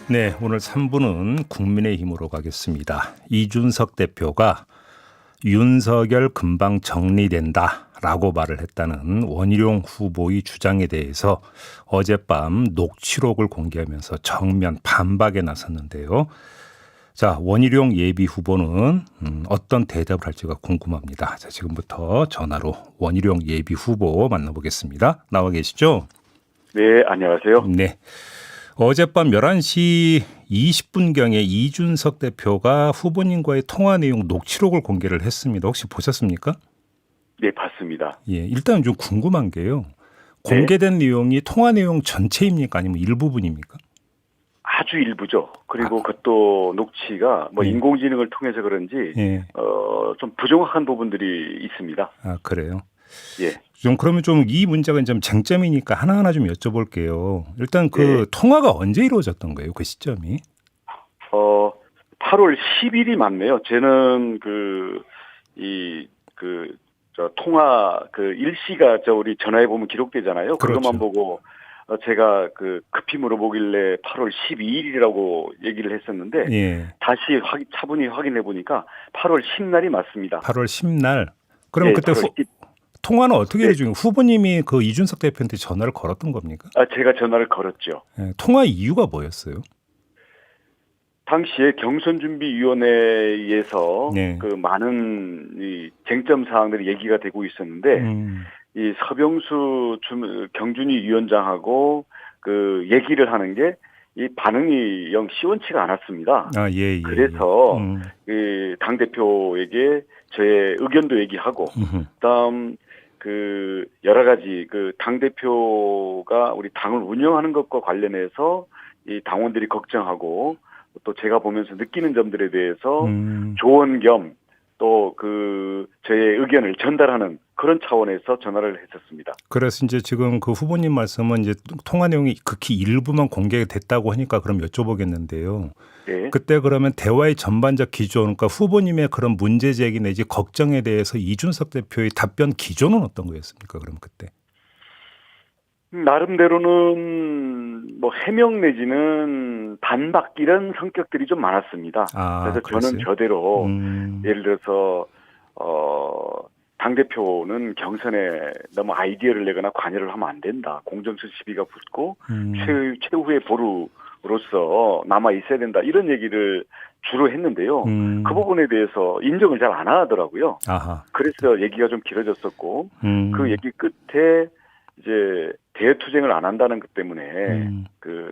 네, 오늘 3부는 국민의힘으로 가겠습니다. 이준석 대표가 윤석열 금방 정리된다라고 말을 했다는 원희룡 후보의 주장에 대해서 어젯밤 녹취록을 공개하면서 정면 반박에 나섰는데요. 자, 원희룡 예비 후보는 어떤 대답을 할지가 궁금합니다. 자, 지금부터 전화로 원희룡 예비 후보 만나보겠습니다. 나와 계시죠? 네, 안녕하세요. 네. 어젯밤 11시 20분경에 이준석 대표가 후보님과의 통화 내용 녹취록을 공개를 했습니다. 혹시 보셨습니까? 네, 봤습니다. 예, 일단 좀 궁금한 게요. 네, 공개된 내용이 통화 내용 전체입니까? 아니면 일부분입니까? 아주 일부죠. 그리고 그것도 녹취가 예. 인공지능을 통해서 그런지 예. 좀 부정확한 부분들이 있습니다. 아, 그래요? 예, 좀 그러면 좀 이 문제가 좀 쟁점이니까 하나하나 좀 여쭤볼게요. 일단 그 네. 통화가 언제 이루어졌던 거예요? 그 시점이? 8월 10일이 맞네요. 저는 통화 일시가 우리 전화해 보면 기록되잖아요. 그렇죠. 그것만 보고 제가 급히 물어보길래 8월 12일이라고 얘기를 했었는데 예. 다시 차분히 확인해 보니까 8월 10날이 맞습니다. 8월 10날. 그러면 네, 그때 8월 10. 통화는 어떻게 네. 되죠? 후보님이 그 이준석 대표한테 전화를 걸었던 겁니까? 제가 전화를 걸었죠. 예, 통화 이유가 뭐였어요? 당시에 경선준비위원회에서 네. 많은 이 쟁점 사항들이 얘기가 되고 있었는데 이 서병수 경준위 위원장하고 얘기를 하는 게 이 반응이 영 시원치가 않았습니다. 아, 예, 예. 그래서 예. 당 대표에게 저의 의견도 얘기하고 그다음 여러 가지 당 대표가 우리 당을 운영하는 것과 관련해서 이 당원들이 걱정하고 또 제가 보면서 느끼는 점들에 대해서 조언 겸 또 저의 의견을 전달하는 그런 차원에서 전화를 했었습니다. 그래서 이제 지금 그 후보님 말씀은 이제 통화 내용이 극히 일부만 공개됐다고 하니까 그럼 여쭤보겠는데요. 네. 그때 그러면 대화의 전반적 기조, 그러니까 후보님의 그런 문제 제기 내지 걱정에 대해서 이준석 대표의 답변 기조는 어떤 거였습니까? 그럼 그때? 나름대로는 해명 내지는 반박 이런 성격들이 좀 많았습니다. 아, 그래서 그랬어요? 저는 저대로 예를 들어서 당대표는 경선에 너무 아이디어를 내거나 관여를 하면 안 된다. 공정성 시비가 붙고 최후의 보루로서 남아 있어야 된다. 이런 얘기를 주로 했는데요. 그 부분에 대해서 인정을 잘 안 하더라고요. 아하. 그래서 얘기가 좀 길어졌었고 그 얘기 끝에 이제 대투쟁을 안 한다는 것 때문에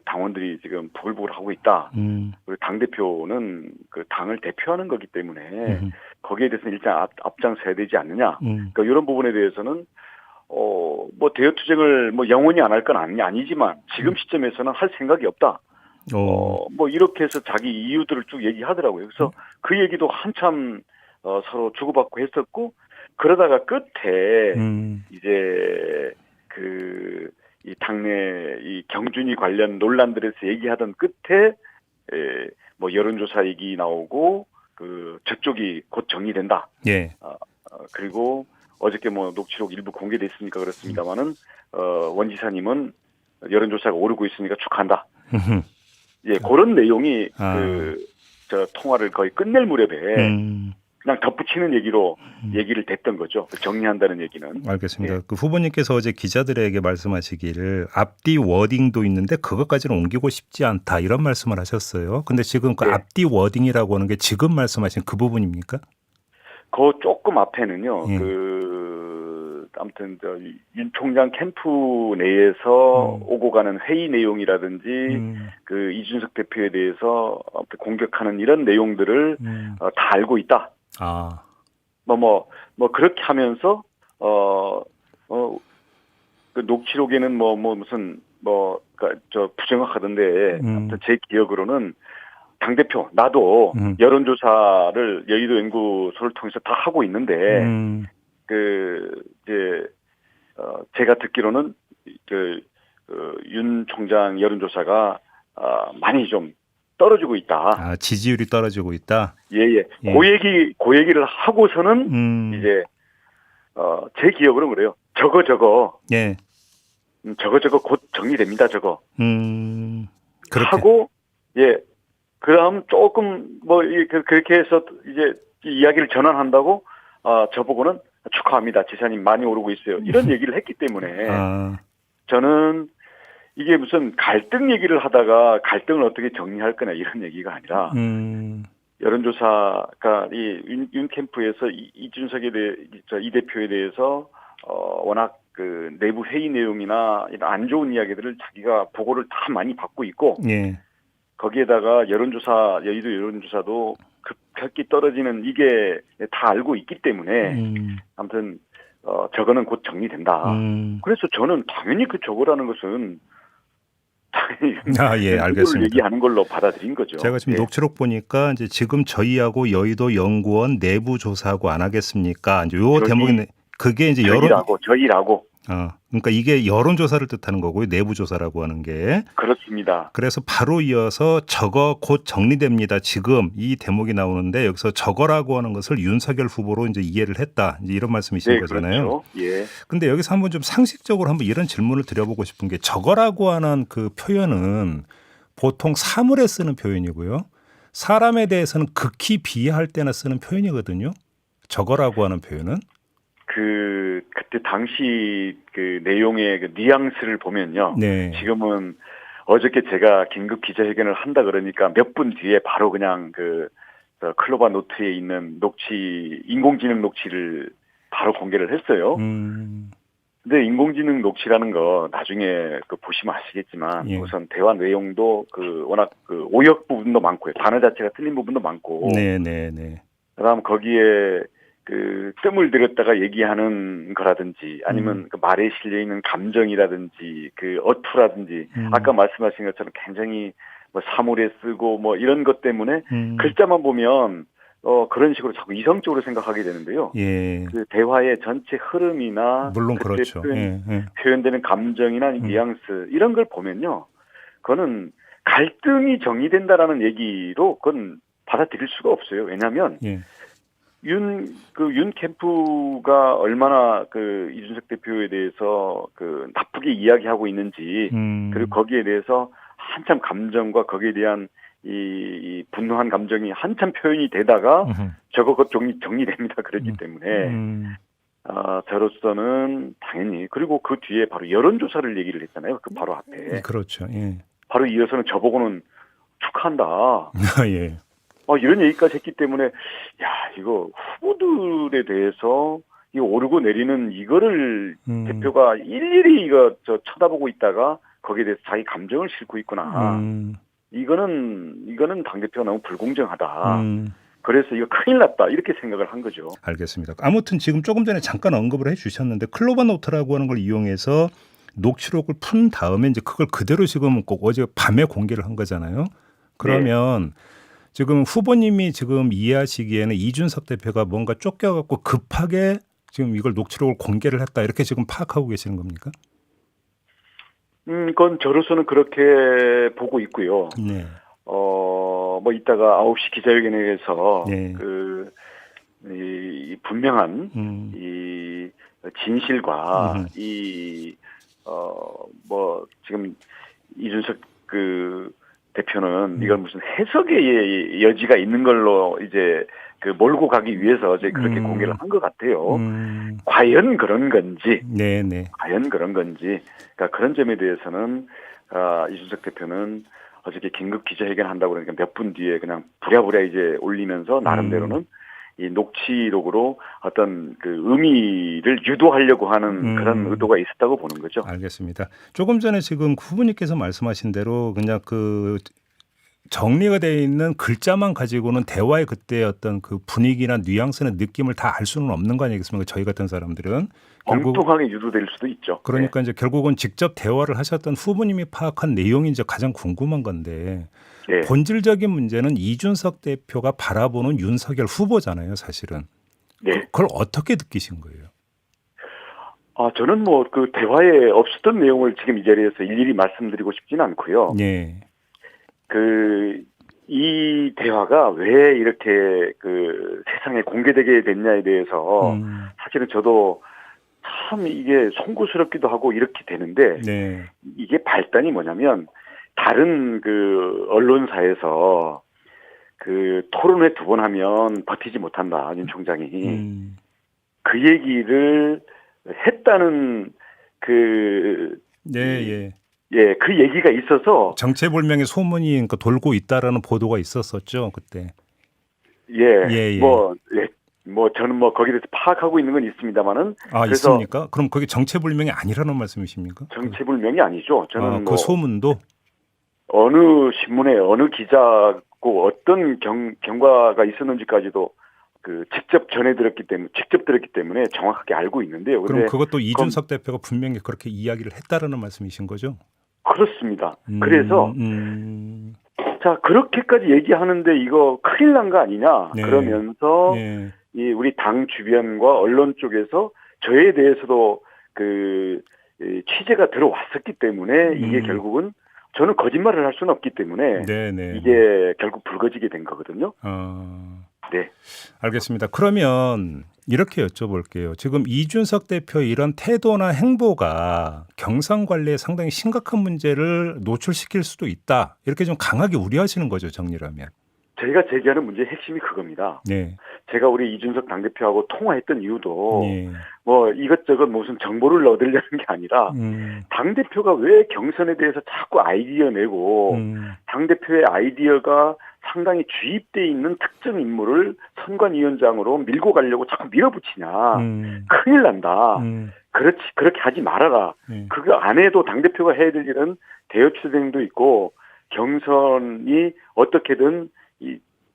당원들이 지금 부글부글 하고 있다. 그리고 당 대표는 당을 대표하는 거기 때문에 거기에 대해서는 일단 앞장서야 되지 않느냐. 그러니까 이런 부분에 대해서는 대투쟁을 영원히 안 할 건 아니지만 지금 시점에서는 할 생각이 없다. 이렇게 해서 자기 이유들을 쭉 얘기하더라고요. 그래서 그 얘기도 한참 서로 주고받고 했었고 그러다가 끝에 이제 이 당내 이 경준위 관련 논란들에서 얘기하던 끝에 여론조사 얘기 나오고 저쪽이 곧 정리된다. 예. 그리고 어저께 녹취록 일부 공개됐으니까 그렇습니다만은 원 지사님은 여론조사가 오르고 있으니까 축하한다. 예, 그런 내용이 저 통화를 거의 끝낼 무렵에 그냥 덧붙이는 얘기로 얘기를 됐던 거죠. 정리한다는 얘기는. 알겠습니다. 예. 그 후보님께서 어제 기자들에게 말씀하시기를 앞뒤 워딩도 있는데 그것까지는 옮기고 싶지 않다 이런 말씀을 하셨어요. 근데 지금 그 예. 앞뒤 워딩이라고 하는 게 지금 말씀하신 그 부분입니까? 그 조금 앞에는요. 예. 아무튼 윤 총장 캠프 내에서 오고 가는 회의 내용이라든지 이준석 대표에 대해서 공격하는 이런 내용들을 다 알고 있다. 아. 그렇게 하면서 녹취록에는 부정확하던데 아무튼 제 기억으로는 당 대표 나도 여론조사를 여의도 연구소를 통해서 다 하고 있는데 제가 듣기로는 윤 총장 여론조사가 많이 좀 떨어지고 있다. 아, 지지율이 떨어지고 있다. 예. 그 얘기를 하고서는 이제 제 기억으로는 그래요. 저거. 예. 저거 곧 정리됩니다. 저거. 그렇게. 하고 예. 그다음 조금 뭐 그렇게 해서 이제 이야기를 전환한다고 저보고는 축하합니다. 재산이 많이 오르고 있어요. 이런 얘기를 했기 때문에 아, 저는 이게 무슨 갈등 얘기를 하다가 갈등을 어떻게 정리할 거냐 이런 얘기가 아니라 여론조사가 윤 캠프에서 이준석에 대해 이 대표에 대해서 워낙 그 내부 회의 내용이나 이런 안 좋은 이야기들을 자기가 보고를 다 많이 받고 있고 예. 거기에다가 여의도 여론조사도 급격히 떨어지는 이게 다 알고 있기 때문에 아무튼 저거는 곧 정리된다. 그래서 저는 당연히 그 저거라는 것은 당연히 예, 알겠습니다. 얘기하는 걸로 받아들인 거죠. 제가 지금 예. 녹취록 보니까 이제 지금 저희하고 여의도 연구원 내부 조사하고 안 하겠습니까? 이제 요 대목이 그게 이제 저희라고. 그러니까 이게 여론조사를 뜻하는 거고요. 내부조사라고 하는 게. 그렇습니다. 그래서 바로 이어서 저거 곧 정리됩니다. 지금 이 대목이 나오는데 여기서 저거라고 하는 것을 윤석열 후보로 이제 이해를 했다. 이제 이런 말씀이신 거잖아요. 그렇죠. 예. 근데 여기서 한번 좀 상식적으로 한번 이런 질문을 드려보고 싶은 게 저거라고 하는 그 표현은 보통 사물에 쓰는 표현이고요. 사람에 대해서는 극히 비하할 때나 쓰는 표현이거든요. 저거라고 하는 표현은. 그때 당시 그 내용의 그 뉘앙스를 보면요. 네. 지금은 어저께 제가 긴급 기자회견을 한다 그러니까 몇 분 뒤에 바로 그냥 클로바 노트에 있는 인공지능 녹취를 바로 공개를 했어요. 근데 인공지능 녹취라는 거 나중에 보시면 아시겠지만 예. 우선 대화 내용도 워낙 오역 부분도 많고요. 단어 자체가 틀린 부분도 많고. 네네네. 그다음 거기에 뜸을 들였다가 얘기하는 거라든지 아니면 그 말에 실려 있는 감정이라든지 어투라든지 아까 말씀하신 것처럼 굉장히 뭐 사물에 쓰고 뭐 이런 것 때문에 글자만 보면 그런 식으로 자꾸 이성적으로 생각하게 되는데요. 예. 그 대화의 전체 흐름이나 물론 그렇죠. 표현되는 감정이나 뉘앙스 이런 걸 보면요. 그거는 갈등이 정리된다라는 얘기로 그건 받아들일 수가 없어요. 왜냐하면 윤 캠프가 얼마나 이준석 대표에 대해서 나쁘게 이야기하고 있는지, 그리고 거기에 대해서 한참 감정과 거기에 대한 이 분노한 감정이 한참 표현이 되다가 저거 정리됩니다. 그렇기 때문에, 저로서는 당연히, 그리고 그 뒤에 바로 여론조사를 얘기를 했잖아요. 그 바로 앞에. 그렇죠. 예. 바로 이어서는 저보고는 축하한다. 예. 이런 얘기까지 했기 때문에, 이거 후보들에 대해서 이거 오르고 내리는 이거를 대표가 일일이 쳐다보고 있다가 거기에 대해서 자기 감정을 싣고 있구나. 이거는 당대표가 너무 불공정하다. 그래서 이거 큰일 났다. 이렇게 생각을 한 거죠. 알겠습니다. 아무튼 지금 조금 전에 잠깐 언급을 해 주셨는데 클로바 노트라고 하는 걸 이용해서 녹취록을 푼 다음에 이제 그걸 그대로 지금 꼭 어제 밤에 공개를 한 거잖아요. 그러면 지금 후보님이 지금 이해하시기에는 이준석 대표가 뭔가 쫓겨갖고 급하게 지금 이걸 녹취록을 공개를 했다 이렇게 지금 파악하고 계시는 겁니까? 그건 저로서는 그렇게 보고 있고요. 네. 뭐 이따가 9시 기자회견에서 이 분명한 이 진실과 뭐 지금 이준석 대표는 이걸 무슨 해석의 여지가 있는 걸로 이제 몰고 가기 위해서 이제 그렇게 공개를 한 것 같아요. 과연 그런 건지, 과연 그런 건지, 그러니까 그런 점에 대해서는 이준석 대표는 어저께 긴급 기자회견 한다고 그러니까 몇 분 뒤에 그냥 부랴부랴 이제 올리면서 나름대로는 이 녹취록으로 어떤 의미를 유도하려고 하는 그런 의도가 있었다고 보는 거죠. 알겠습니다. 조금 전에 지금 후보님께서 말씀하신 대로 그냥 정리가 되어 있는 글자만 가지고는 대화의 그때 어떤 분위기나 뉘앙스나 느낌을 다 알 수는 없는 거 아니겠습니까? 저희 같은 사람들은. 엉뚱하게 유도될 수도 있죠. 그러니까 이제 결국은 직접 대화를 하셨던 후보님이 파악한 내용이 이제 가장 궁금한 건데 본질적인 문제는 이준석 대표가 바라보는 윤석열 후보잖아요, 사실은. 그걸 어떻게 느끼신 거예요? 저는 뭐 대화에 없었던 내용을 지금 이 자리에서 일일이 말씀드리고 싶지는 않고요. 이 대화가 왜 이렇게 세상에 공개되게 됐냐에 대해서 사실은 저도 참 이게 송구스럽기도 하고 이렇게 되는데 이게 발단이 뭐냐면 다른 그 언론사에서 그 토론회 2번 하면 버티지 못한다, 윤 총장이. 그 얘기를 했다는 그, 네, 예, 그 얘기가 있어서, 정체불명의 소문이 그러니까 돌고 있다라는 보도가 있었었죠, 그때. 예, 뭐 저는 뭐 거기에 대해서 파악하고 있는 건 있습니다만은, 아, 그래서 있습니까? 그럼 그게 정체불명이 아니라는 말씀이십니까? 정체불명이 아니죠. 저는 그 뭐 소문도. 어느 신문에 어느 기자고 어떤 경과가 있었는지까지도 그 직접 들었기 때문에 정확하게 알고 있는데요. 그럼 근데 그것도 이준석 대표가 분명히 그렇게 이야기를 했다라는 말씀이신 거죠? 그렇습니다. 그래서 자, 그렇게까지 얘기하는데 이거 큰일 난 거 아니냐, 네. 그러면서 예. 이 우리 당 주변과 언론 쪽에서 저에 대해서도 이 취재가 들어왔었기 때문에 이게 결국은 저는 거짓말을 할 수는 없기 때문에 네. 이게 결국 불거지게 된 거거든요. 네. 알겠습니다. 그러면 이렇게 여쭤볼게요. 지금 이준석 대표의 이런 태도나 행보가 경선 관리에 상당히 심각한 문제를 노출시킬 수도 있다. 이렇게 좀 강하게 우려하시는 거죠, 정리라면. 저희가 제기하는 문제의 핵심이 그겁니다. 네. 제가 우리 이준석 당대표하고 통화했던 이유도 네. 뭐 이것저것 무슨 정보를 얻으려는 게 아니라 당대표가 왜 경선에 대해서 자꾸 아이디어 내고 당대표의 아이디어가 상당히 주입돼 있는 특정 인물을 선관위원장으로 밀고 가려고 자꾸 밀어붙이냐. 큰일 난다. 그렇게 하지 말아라. 그거 안 해도 당대표가 해야 될 일은 대여추대행도 있고 경선이 어떻게든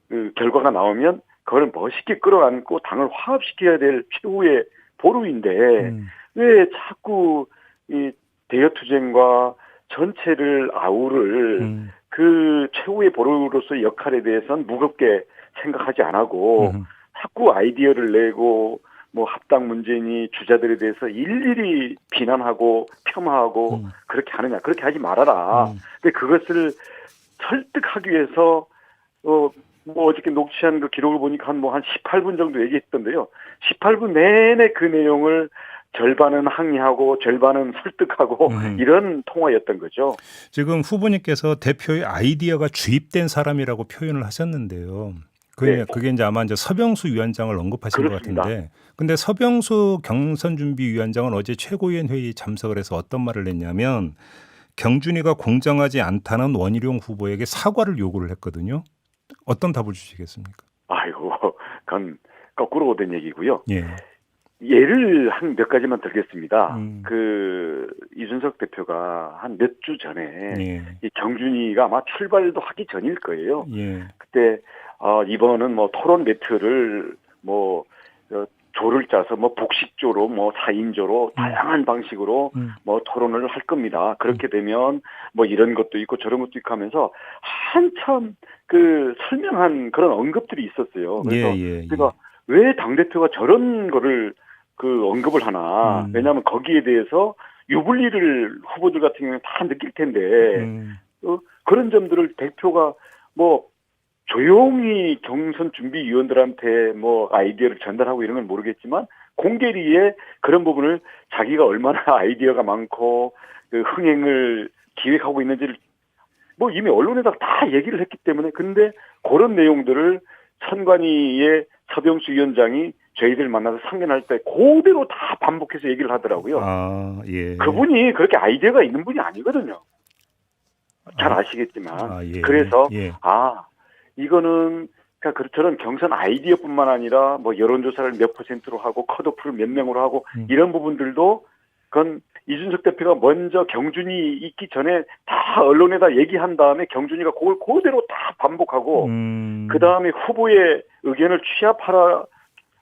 그 결과가 나오면 그걸 멋있게 끌어안고 당을 화합시켜야 될 최후의 보루인데 왜 자꾸 이 대여투쟁과 전체를 아우를 그 최후의 보루로서의 역할에 대해서는 무겁게 생각하지 안 하고 자꾸 아이디어를 내고 뭐 합당 문제니 주자들에 대해서 일일이 비난하고 폄하하고 그렇게 하느냐, 그렇게 하지 말아라. 근데 그것을 설득하기 위해서 뭐 어저께 녹취한 그 기록을 보니까 한 18분 정도 얘기했던데요. 18분 내내 그 내용을 절반은 항의하고 절반은 설득하고 이런 통화였던 거죠. 지금 후보님께서 대표의 아이디어가 주입된 사람이라고 표현을 하셨는데요. 그게 이제 아마 이제 서병수 위원장을 언급하신 그렇습니다. 것 같은데, 근데 서병수 경선준비위원장은 어제 최고위원 회의 참석을 해서 어떤 말을 했냐면 경준이가 공정하지 않다는 원희룡 후보에게 사과를 요구를 했거든요. 어떤 답을 주시겠습니까? 아이고, 그건 거꾸로 된 얘기고요. 예. 예를 한 몇 가지만 들겠습니다. 그 이준석 대표가 한 몇 주 전에 이 경준이가 아마 출발도 하기 전일 거예요. 그때 이번은 뭐 토론 매트를 뭐 조를 짜서 뭐 복식조로 뭐 4인조로 다양한 방식으로 뭐 토론을 할 겁니다. 그렇게 되면 뭐 이런 것도 있고 저런 것도 있고 하면서 한참 그 설명한 그런 언급들이 있었어요. 그래서 제가 왜 당대표가 저런 거를 그 언급을 하나. 왜냐하면 거기에 대해서 유불리를 후보들 같은 경우는 다 느낄 텐데 그런 점들을 대표가 뭐 조용히 경선 준비위원들한테 뭐 아이디어를 전달하고 이런 건 모르겠지만 공개리에 그런 부분을 자기가 얼마나 아이디어가 많고 그 흥행을 기획하고 있는지를 뭐 이미 언론에다가 다 얘기를 했기 때문에 근데 그런 내용들을 선관위의 서병수 위원장이 저희들 만나서 상견할 때 그대로 다 반복해서 얘기를 하더라고요. 그분이 그렇게 아이디어가 있는 분이 아니거든요. 잘 아시겠지만. 그래서 이거는 그러니까 저런 경선 아이디어뿐만 아니라 뭐 여론조사를 몇 %로 하고 컷오프를 몇 명으로 하고 이런 부분들도 그건 이준석 대표가 먼저 경준이 있기 전에 다 언론에다 얘기한 다음에 경준이가 그걸 그대로 다 반복하고 그 다음에 후보의 의견을 취합하라.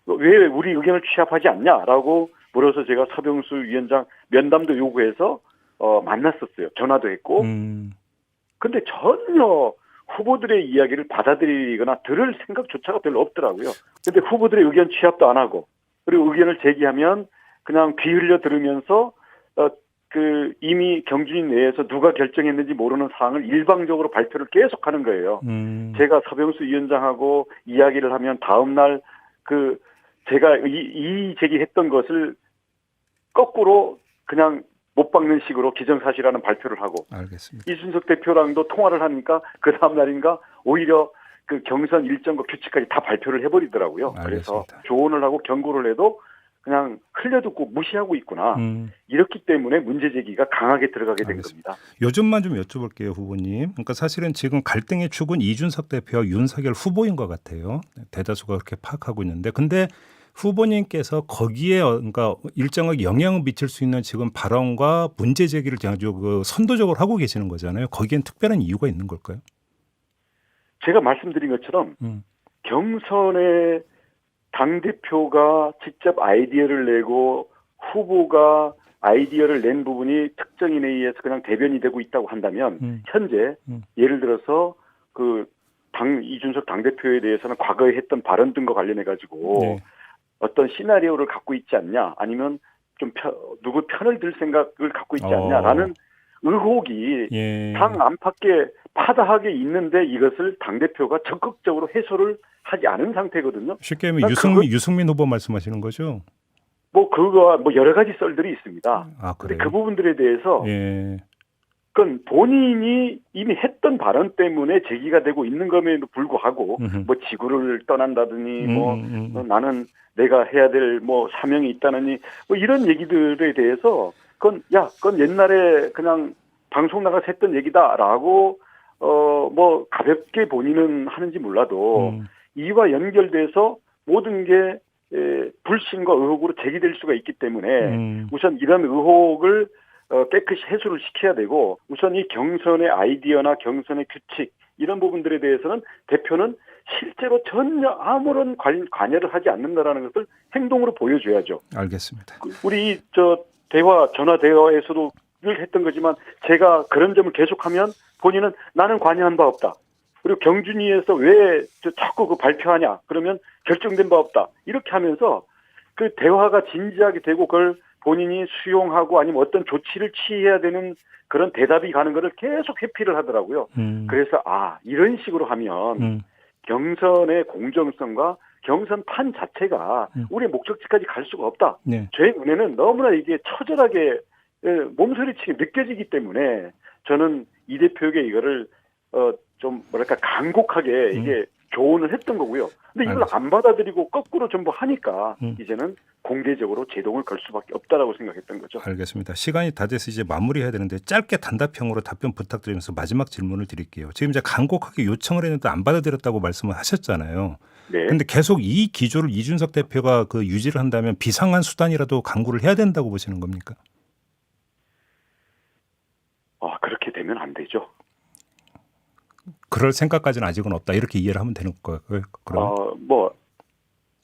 왜 우리 의견을 취합하지 않냐라고 물어서 제가 서병수 위원장 면담도 요구해서 만났었어요. 전화도 했고. 근데 전혀 후보들의 이야기를 받아들이거나 들을 생각조차가 별로 없더라고요. 근데 후보들의 의견 취합도 안 하고 그리고 의견을 제기하면 그냥 귀 흘려 들으면서 그 이미 경준이 내에서 누가 결정했는지 모르는 사항을 일방적으로 발표를 계속하는 거예요. 제가 서병수 위원장하고 이야기를 하면 다음 날 그 제가 이 제기했던 것을 거꾸로 그냥 못 박는 식으로 기정사실화는 발표를 하고 알겠습니다. 이준석 대표랑도 통화를 하니까 그 다음 날인가 오히려 그 경선 일정과 규칙까지 다 발표를 해버리더라고요. 그래서 알겠습니다. 조언을 하고 경고를 해도 그냥 흘려듣고 무시하고 있구나. 이렇기 때문에 문제 제기가 강하게 들어가게 된 알겠습니다. 겁니다. 요즘만 좀 여쭤볼게요, 후보님. 그러니까 사실은 지금 갈등의 축은 이준석 대표와 윤석열 후보인 것 같아요. 대다수가 그렇게 파악하고 있는데, 근데 후보님께서 거기에 그러니까 일정하게 영향을 미칠 수 있는 지금 발언과 문제 제기를 아주 그 선도적으로 하고 계시는 거잖아요. 거기엔 특별한 이유가 있는 걸까요? 제가 말씀드린 것처럼 경선에 당대표가 직접 아이디어를 내고 후보가 아이디어를 낸 부분이 특정인에 의해서 그냥 대변이 되고 있다고 한다면 현재 예를 들어서 그 이준석 당대표에 대해서는 과거에 했던 발언 등과 관련해 가지고 네. 어떤 시나리오를 갖고 있지 않냐 아니면 좀 누구 편을 들 생각을 갖고 있지 않냐라는 의혹이 예. 당 안팎에 파다하게 있는데 이것을 당대표가 적극적으로 해소를 하지 않은 상태거든요. 쉽게 하면 유승민 후보 말씀하시는 거죠? 뭐 그거 뭐 여러 가지 썰들이 있습니다. 아, 근데 그래요? 그 부분들에 대해서 예. 그건 본인이 이미 했던 발언 때문에 제기가 되고 있는 것에도 불구하고 뭐 지구를 떠난다더니 뭐 나는 내가 해야 될 뭐 사명이 있다느니 뭐 이런 얘기들에 대해서 그건 옛날에 그냥 방송 나가서 했던 얘기다라고 뭐 가볍게 본인은 하는지 몰라도 이와 연결돼서 모든 게 불신과 의혹으로 제기될 수가 있기 때문에 우선 이런 의혹을 깨끗이 해소를 시켜야 되고 우선 이 경선의 아이디어나 경선의 규칙 이런 부분들에 대해서는 대표는 실제로 전혀 아무런 관여를 하지 않는다라는 것을 행동으로 보여줘야죠. 알겠습니다. 우리 전화 대화에서도 늘 했던 거지만 제가 그런 점을 계속하면 본인은 나는 관여한 바 없다. 그리고 경준위에서 왜 자꾸 그 발표하냐? 그러면 결정된 바 없다. 이렇게 하면서 그 대화가 진지하게 되고 그걸 본인이 수용하고 아니면 어떤 조치를 취해야 되는 그런 대답이 가는 것을 계속 회피를 하더라고요. 그래서 이런 식으로 하면 경선의 공정성과 경선판 자체가 우리의 목적지까지 갈 수가 없다. 네. 제 눈에는 너무나 이게 처절하게 몸소리치게 느껴지기 때문에 저는 이 대표에게 이거를 좀 뭐랄까 간곡하게 이게 조언을 했던 거고요. 근데 이걸 안 받아들이고 거꾸로 전부 하니까 이제는 공개적으로 제동을 걸 수밖에 없다라고 생각했던 거죠. 알겠습니다. 시간이 다 돼서 이제 마무리해야 되는데 짧게 단답형으로 답변 부탁드리면서 마지막 질문을 드릴게요. 지금 이제 간곡하게 요청을 했는데 안 받아들였다고 말씀을 하셨잖아요. 네. 근데 계속 이 기조를 이준석 대표가 그 유지를 한다면 비상한 수단이라도 강구를 해야 된다고 보시는 겁니까? 그렇게 되면 안 되죠. 그럴 생각까지는 아직은 없다. 이렇게 이해를 하면 되는 거예요. 그럼?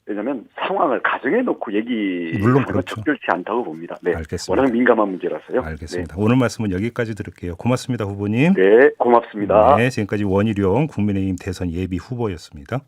왜냐하면 상황을 가정해 놓고 물론 얘기하는 건 그렇죠. 적절치 않다고 봅니다. 네. 알겠습니다. 워낙 민감한 문제라서요. 알겠습니다. 오늘 말씀은 여기까지 들을게요. 고맙습니다, 후보님. 네, 고맙습니다. 네, 지금까지 원희룡 국민의힘 대선 예비 후보였습니다.